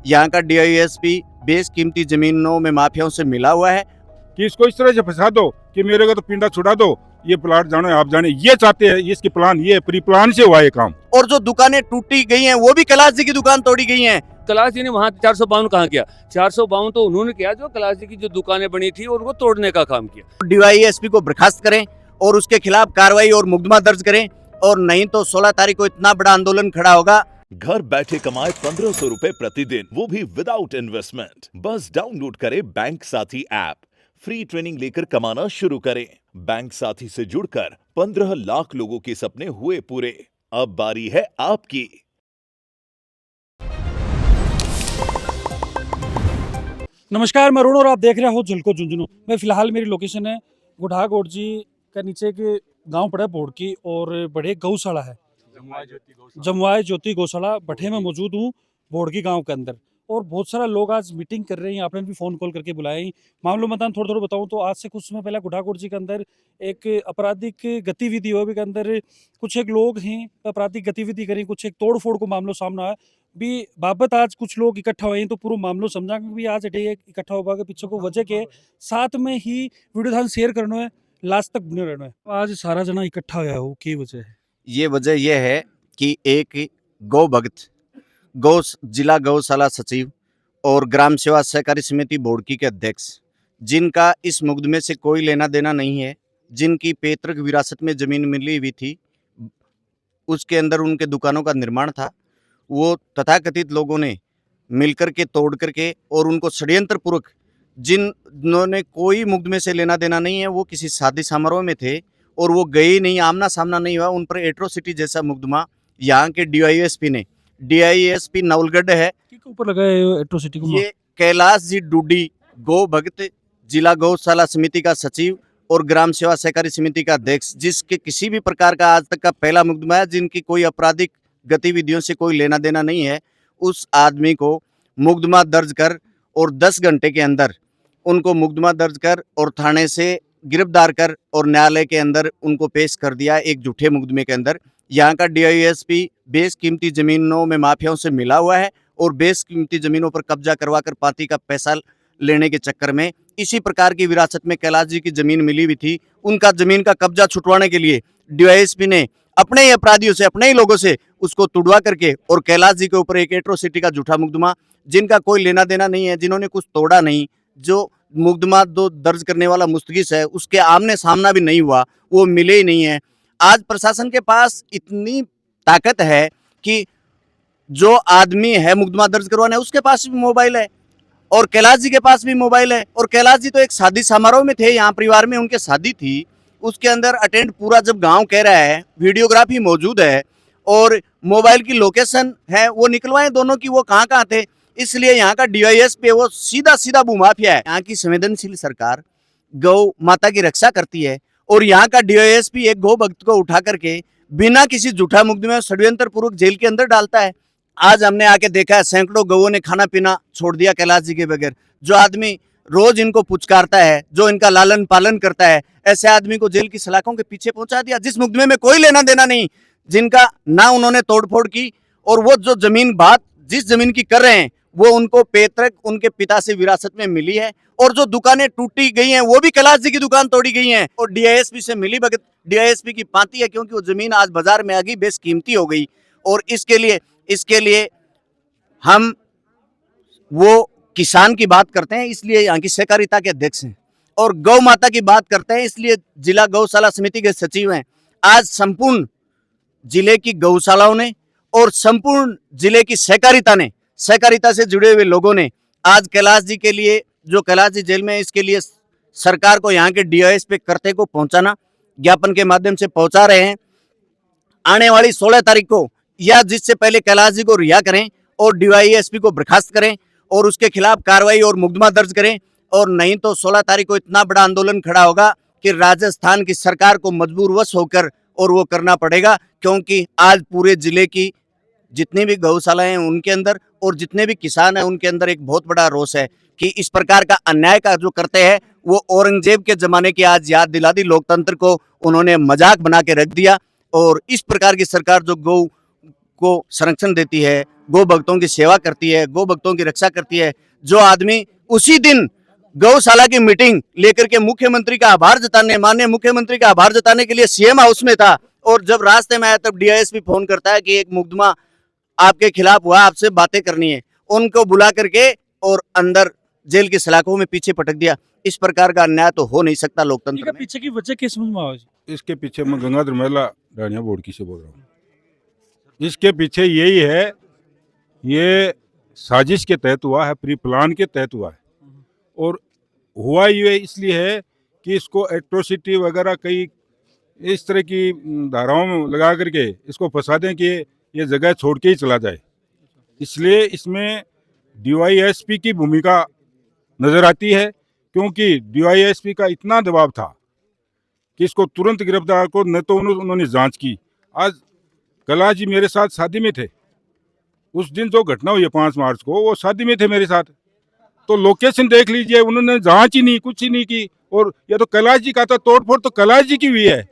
यहाँ का डीआईएसपी बेशकीमती जमीनों में माफियाओं से मिला हुआ है कि इसको इस तरह से फंसा दो कि मेरे को तो पिंडा छुड़ा दो, ये प्लाट जानो आप जाने, ये चाहते हैं। इसकी प्लान, ये प्री प्लान से हुआ ये काम। और जो दुकानें टूटी गई हैं वो भी कैलाश जी की दुकान तोड़ी गई हैं। कैलाश जी ने वहाँ 452 कहाँ किया? 452 तो उन्होंने किया जो कैलाश जी की जो दुकानें बनी थी और वो तोड़ने का काम किया। डीवाईएसपी को बर्खास्त करें और उसके खिलाफ कार्रवाई और मुकदमा दर्ज करें, और नहीं तो 16 तारीख को इतना बड़ा आंदोलन खड़ा होगा। घर बैठे कमाए 1500 रुपए प्रतिदिन, वो भी विदाउट इन्वेस्टमेंट। बस डाउनलोड करें बैंक साथी ऐप, फ्री ट्रेनिंग लेकर कमाना शुरू करें। बैंक साथी से जुड़कर 15 लाख लोगों के सपने हुए पूरे। अब बारी है आपकी। नमस्कार, मैं अरुण और आप देख रहे हो झलको झुंझुनू। मैं फिलहाल मेरी लोकेशन है गुढ़ागोड़ जी का नीचे के गांव पड़ा बोड़ की, और बड़े गौशाला है जमवाय ज्योति गौशाला भट्टे में मौजूद हूँ बोड़की गांव के अंदर। और बहुत सारा लोग आज मीटिंग कर रहे हैं, आपने भी फ़ोन कॉल करके बुलाया ही। मामलों में थोड़ा बताऊं तो आज से कुछ समय पहले गुढ़ागोड़ जी के अंदर एक आपराधिक गतिविधि हुई के अंदर कुछ एक लोग हैं आपराधिक गतिविधि करें, कुछ एक तोड़ फोड़ को मामला सामने आया भी बाबत। आज कुछ लोग इकट्ठा हुए हैं तो पूरा मामला समझा भी आज डे इकट्ठा होगा के पीछे को वजह के साथ में ही वीडियो ध्यान शेयर करना है, लास्ट तक बने रहना है। आज सारा जना इकट्ठा हुआ हो की वजह है? ये वजह यह है कि एक गौ भक्त, जिला गौशाला सचिव और ग्राम सेवा सहकारी समिति बोड़की के अध्यक्ष, जिनका इस मुकदमे से कोई लेना देना नहीं है, जिनकी पैतृक विरासत में जमीन मिली हुई थी, उसके अंदर उनके दुकानों का निर्माण था, वो तथाकथित लोगों ने मिलकर के तोड़ करके और उनको षड्यंत्र पूर्वक, जिन्होंने कोई मुकदमे से लेना देना नहीं है, वो किसी शादी समारोह में थे और वो गए नहीं, आमना सामना नहीं हुआ, उन पर एट्रोसिटी जैसा मुकदमा यहाँ के डीआईएसपी नवलगढ़ है ऊपर लगा एट्रोसिटी को। ये कैलाश जी डूडी गौ भक्त, जिला गौशाला समिति का सचिव और ग्राम सेवा सहकारी समिति का अध्यक्ष, जिसके किसी भी प्रकार का आज तक का पहला मुकदमा है, जिनकी कोई आपराधिक गतिविधियों से कोई लेना देना नहीं है, उस आदमी को मुकदमा दर्ज कर और 10 घंटे के अंदर उनको मुकदमा दर्ज कर और थाने से गिरफ्तार कर और न्यायालय के अंदर उनको पेश कर दिया एक झूठे मुकदमे के अंदर। यहाँ का डीआईएसपी बेशकीमती जमीनों में माफियाओं से मिला हुआ है और बेशकीमती जमीनों पर कब्जा करवाकर पार्टी का पैसा लेने के चक्कर में इसी प्रकार की विरासत में कैलाश जी की जमीन मिली हुई थी, उनका जमीन का कब्जा छुटवाने के लिए डीआईएसपी ने अपने ही अपराधियों से, अपने ही लोगों से उसको तुड़वा करके और कैलाश जी के ऊपर एक एट्रोसिटी का झूठा मुकदमा, जिनका कोई लेना देना नहीं है, जिन्होंने कुछ तोड़ा नहीं, जो मुकदमा दो दर्ज करने वाला मुस्तगिस है उसके आमने सामना भी नहीं हुआ, वो मिले ही नहीं है। आज प्रशासन के पास इतनी ताकत है कि जो आदमी है मुकदमा दर्ज करवाने, उसके पास भी मोबाइल है और कैलाश जी के पास भी मोबाइल है। और कैलाश जी तो एक शादी समारोह में थे, यहाँ परिवार में उनके शादी थी, उसके अंदर अटेंड पूरा जब गांव कह रहा है, वीडियोग्राफी मौजूद है और मोबाइल की लोकेशन है, वो निकलवाएं दोनों की वो कहाँ कहाँ थे। इसलिए यहाँ का डीआईएसपी वो सीधा भूमाफिया है। यहाँ की संवेदनशील सरकार गौ माता की रक्षा करती है और यहाँ का डीआईएसपी एक गौ भक्त को उठा करके बिना किसी झूठा मुकदमे षड्यंत्र पूर्वक जेल के अंदर डालता है। आज हमने आके देखा है सैकड़ों गौओं ने खाना पीना छोड़ दिया कैलाश जी के बगैर। जो आदमी रोज इनको पुचकारता है, जो इनका लालन पालन करता है, ऐसे आदमी को जेल की सलाखों के पीछे पहुंचा दिया, जिस मुकदमे में कोई लेना देना नहीं, जिनका ना उन्होंने तोड़फोड़ की। और वो जो जमीन बात जिस जमीन की कर रहे हैं वो उनको पैतृक उनके पिता से विरासत में मिली है, और जो दुकानें टूटी गई हैं वो भी कैलाश जी की दुकान तोड़ी गई हैं और डीआईएसपी से मिली भगत डीआईएसपी की पाती है, क्योंकि वो जमीन आज बाजार में आ गई, बेशकीमती हो गई। और इसके लिए हम वो किसान की बात करते हैं, इसलिए यहाँ की सहकारिता के अध्यक्ष हैं, और गौ माता की बात करते हैं, इसलिए जिला गौशाला समिति के सचिव हैं। आज संपूर्ण जिले की गौशालाओं ने और संपूर्ण जिले की सहकारिता से जुड़े हुए लोगों ने आज कैलाश जी के लिए, जो कैलाश जी जेल में है, इसके लिए सरकार को यहाँ के डीआईएसपी करते को पहुंचाना ज्ञापन के माध्यम से पहुंचा रहे हैं। आने वाली 16 तारीख को या जिससे पहले कैलाश जी को रिहा करें और डीवाईएसपी को बर्खास्त करें और उसके खिलाफ कार्रवाई और मुकदमा दर्ज करें, और नहीं तो 16 तारीख को इतना बड़ा आंदोलन खड़ा होगा कि राजस्थान की सरकार को मजबूरवश होकर और वो करना पड़ेगा। क्योंकि आज पूरे जिले की जितनी भी गौशालाएं हैं उनके अंदर और जितने भी किसान हैं उनके अंदर एक बहुत बड़ा रोष है कि इस प्रकार का अन्याय का जो करते हैं वो औरंगजेब के जमाने की आज याद दिला दी। लोकतंत्र को उन्होंने मजाक बना के रख दिया और इस प्रकार की सरकार जो गौ को संरक्षण देती है गौ भक्तों की सेवा करती है, गौ भक्तों की रक्षा करती है, जो आदमी उसी दिन गौशाला की मीटिंग लेकर के मुख्यमंत्री का आभार जताने, माननीय मुख्यमंत्री का आभार जताने के लिए सीएम हाउस में था, और जब रास्ते में आया तब डीआईएसपी फोन करता है कि एक मुकदमा आपके खिलाफ हुआ, आपसे बातें करनी है, उनको बुला करके और अंदर जेल की सलाखों में पीछे पटक दिया। इस प्रकार का अन्याय तो हो नहीं सकता लोकतंत्र इसके में। पीछे की वजह क्या समझ में आवा जी? इसके पीछे मैं गंगाधर महिला रानिया बोर्ड से बोल रहा हूँ। इसके पीछे यही है, ये साजिश के तहत हुआ है, प्री प्लान के तहत हुआ है, और हुआ ये इसलिए है कि इसको एट्रोसिटी वगैरह कई इस तरह की धाराओं में लगा करके इसको फंसा दें कि ये जगह छोड़ के ही चला जाए। इसलिए इसमें डीवाईएसपी की भूमिका नजर आती है, क्योंकि डीवाईएसपी का इतना दबाव था कि इसको तुरंत गिरफ्तार को, न तो उन्होंने जांच की। आज कला जी मेरे साथ शादी में थे, उस दिन जो घटना हुई है 5 मार्च को, वो शादी में थे मेरे साथ, तो लोकेशन देख लीजिए, उन्होंने जांच ही नहीं, कुछ ही नहीं की। और ये तो कैलाश जी का था, तोड़फोड़ तो कैलाश जी की हुई है,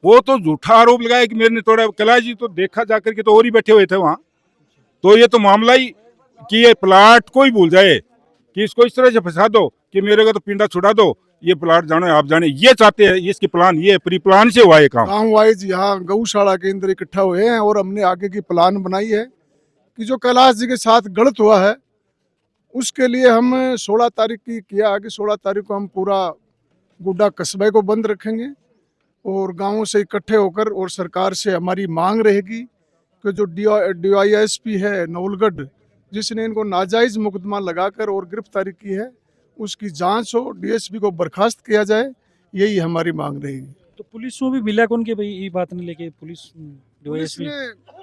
वो तो झूठा आरोप लगाया कि मैंने तोड़ा। कैलाश जी तो देखा जाकर के तो और ही बैठे हुए थे वहां। तो ये तो मामला ही कि ये प्लाट को ही भूल जाए कि इसको इस तरह से फंसा दो कि मेरे को तो पिंडा छुड़ा दो, ये प्लाट जानो आप जाने, ये चाहते हैं। इसकी प्लान, ये प्री प्लान से हुआ ये काम। गाँव वाइज यहाँ गौशाला के अंदर इकट्ठा हुए हैं और हमने आगे की प्लान बनाई है कि जो कैलाश जी के साथ गलत हुआ है उसके लिए हम 16 तारीख की किया कि 16 तारीख को हम पूरा गुड्डा कस्बे को बंद रखेंगे और गांवों से इकट्ठे होकर, और सरकार से हमारी मांग रहेगी कि जो डीवाईएसपी है नवलगढ़, जिसने इनको नाजायज मुकदमा लगाकर और गिरफ्तारी की है, उसकी जांच हो, डीएसपी को बर्खास्त किया जाए, यही हमारी मांग रहेगी। तो पुलिस को भी मिला कौन के भाई ये बात नहीं लेके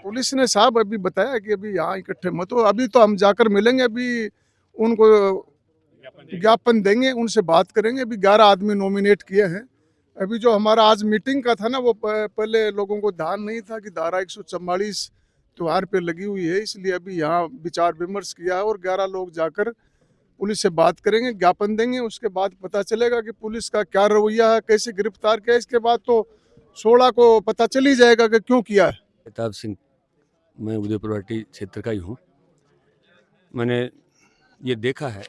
पुलिस ने साहब अभी बताया कि अभी यहाँ इकट्ठे मत हो, अभी तो हम जाकर मिलेंगे, अभी उनको ज्ञापन देंगे, उनसे बात करेंगे। अभी 11 आदमी नॉमिनेट किए हैं। अभी जो हमारा आज मीटिंग का था ना, वो पहले लोगों को ध्यान नहीं था कि धारा 144 त्योहार पे लगी हुई है, इसलिए अभी यहाँ विचार विमर्श किया है और 11 लोग जाकर पुलिस से बात करेंगे, ज्ञापन देंगे। उसके बाद पता चलेगा कि पुलिस का क्या रवैया है, कैसे गिरफ्तार किया। इसके बाद तो 16 को पता चल ही जाएगा कि क्यों किया है। प्रताप सिंह, मैं उदयपुरवाटी क्षेत्र का ही हूँ। मैंने ये देखा है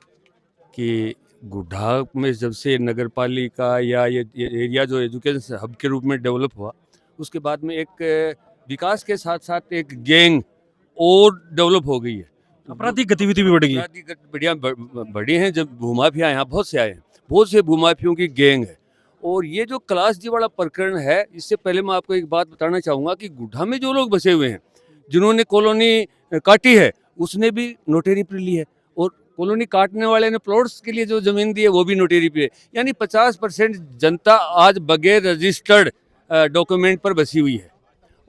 कि गुड्ढा में जब से नगर पालिका या ये एरिया जो एजुकेशन हब के रूप में डेवलप हुआ, उसके बाद में एक विकास के साथ साथ एक गैंग और डेवलप हो गई है। आपराधिक गतिविधि भी बढ़ गई है। आपराधिक गतिविधियाँ बढ़ी हैं। जब भूमाफिया यहाँ बहुत से आए हैं, बहुत से भूमाफियों की गैंग है। और ये जो कैलाश जी वाला प्रकरण है, इससे पहले मैं आपको एक बात बताना चाहूँगा कि गुड्ढा में जो लोग बसे हुए हैं, जिन्होंने कॉलोनी काटी है, उसने भी नोटेरी पर ली है, और कॉलोनी काटने वाले ने प्लॉट्स के लिए जो जमीन दी है वो भी नोटेरी पे है। यानी 50% जनता आज बगैर रजिस्टर्ड डॉक्यूमेंट पर बसी हुई है।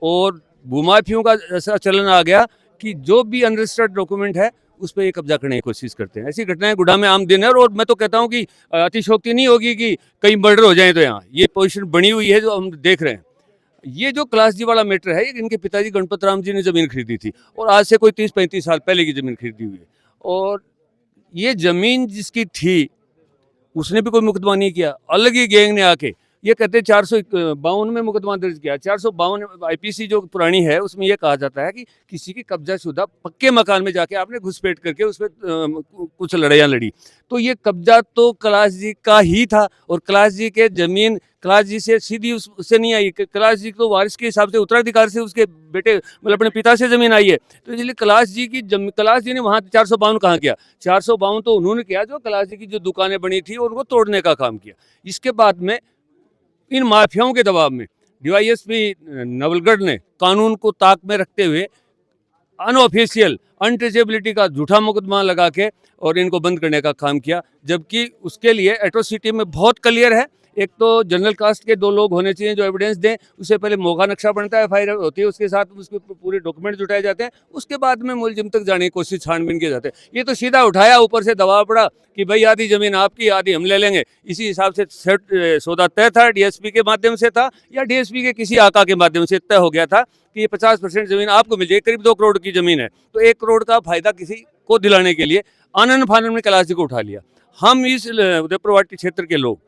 और भूमाफियों का ऐसा चलन आ गया कि जो भी अनरजिस्टर्ड डॉक्यूमेंट है उस पर ये कब्जा करने की कोशिश करते हैं। ऐसी घटनाएं गुड्डा में आम दिन है। और मैं तो कहता हूँ कि अतिशयोक्ति नहीं होगी कि कई मर्डर हो जाए। तो यहाँ ये पोजीशन बनी हुई है जो हम देख रहे हैं। ये जो कैलाश जी वाला मैटर है, इनके पिताजी गणपत राम जी ने ज़मीन खरीदी थी, और आज से कोई 30-35 साल पहले की ज़मीन खरीदी हुई है। और ये ज़मीन जिसकी थी उसने भी कोई मुकदमा नहीं किया, अलग ही गैंग ने आके ये कहते 452 में मुकदमा दर्ज किया। 452 आईपीसी जो पुरानी है उसमें ये कहा जाता है कि किसी की कब्जाशुदा पक्के मकान में जाके आपने घुसपैठ करके उस पर कुछ लड़ाइयाँ लड़ी। तो ये कब्जा तो कैलाश जी का ही था, और कैलाश जी के ज़मीन कैलाश जी से सीधी उससे नहीं आई। कैलाश जी तो वारिस के हिसाब से उत्तराधिकार से उसके बेटे मतलब अपने पिता से ज़मीन आई है। तो इसलिए कैलाश जी ने वहाँ 452 कहाँ किया? 452 तो उन्होंने किया जो कैलाश जी की जो दुकानें बनी थी और उनको तोड़ने का काम किया। इसके बाद में इन माफियाओं के दबाव में डीवाईएसपी नवलगढ़ ने कानून को ताक में रखते हुए अनऑफिशियल अनट्रेचेबिलिटी का झूठा मुकदमा लगा के और इनको बंद करने का काम किया। जबकि उसके लिए एट्रोसिटी में बहुत क्लियर है। एक तो जनरल कास्ट के 2 लोग होने चाहिए जो एविडेंस दें। उससे पहले मौका नक्शा बनता है, एफआईआर होती है, उसके साथ उसके पूरे डॉक्यूमेंट जुटाए जाते हैं। उसके बाद में मुलजिम तक जाने की कोशिश छानबीन किए जाते हैं। ये तो सीधा उठाया, ऊपर से दबाव पड़ा कि भाई आधी ज़मीन आपकी, आधी हम ले लेंगे। इसी हिसाब से सौदा तय था, डीएसपी के माध्यम से था या डीएसपी के किसी आका के माध्यम से तय हो गया था कि ये 50% ज़मीन आपको मिल जाएगी। करीब 2 करोड़ की ज़मीन है, तो 1 करोड़ का फायदा किसी को दिलाने के लिए आनन फानन में कैलाश जी को उठा लिया। हम इस उदयपुरवाटी क्षेत्र के लोग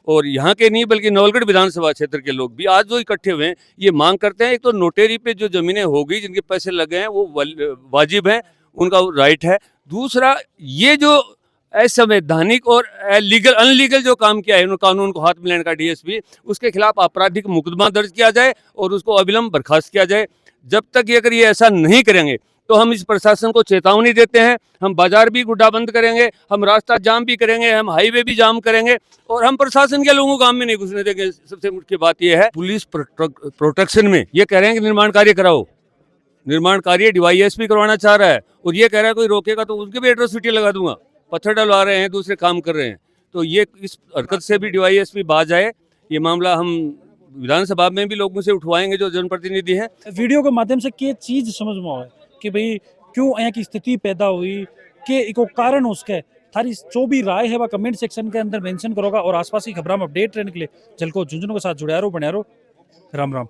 और यहाँ के नहीं बल्कि नवलगढ़ विधानसभा क्षेत्र के लोग भी आज जो इकट्ठे हुए हैं ये मांग करते हैं, एक तो नोटेरी पे जो जमीनें होगी जिनके पैसे लगे हैं वो वाजिब है, उनका राइट है। दूसरा, ये जो असंवैधानिक और लीगल अनलीगल जो काम किया है उन कानून को हाथ में लेने का डीएसपी, उसके खिलाफ आपराधिक मुकदमा दर्ज किया जाए और उसको अविलंब बर्खास्त किया जाए। जब तक ये अगर ये ऐसा नहीं करेंगे तो हम इस प्रशासन को चेतावनी देते हैं, हम बाजार भी गुड्डा बंद करेंगे, हम रास्ता जाम भी करेंगे, हम हाईवे भी जाम करेंगे और हम प्रशासन के लोगों को काम में नहीं घुसने देंगे। सबसे मुख्य बात यह है, पुलिस प्रोटेक्शन में ये कह रहे हैं कि निर्माण कार्य कराओ, निर्माण कार्य डीवाईएसपी करवाना चाह रहा है और ये कह रहा है कोई रोकेगा तो उनके भी एट्रोसिटी लगा दूंगा, पत्थर डलवा रहे हैं, दूसरे काम कर रहे हैं। तो ये इस हरकत से भी डीवाईएसपी बाज आए। ये मामला हम विधानसभा में भी लोगों से उठवाएंगे जो जनप्रतिनिधि हैं। वीडियो के माध्यम से क्या चीज समझ में आए कि भाई क्यों यहाँ की स्थिति पैदा हुई, कि को कारण उसके थारी जो भी राय है वह कमेंट सेक्शन के अंदर मेंशन करोगा और आसपास की खबरों में अपडेट रहने के लिए झलको झुंझुनू के साथ जुड़े रहो, बने रहो। राम राम।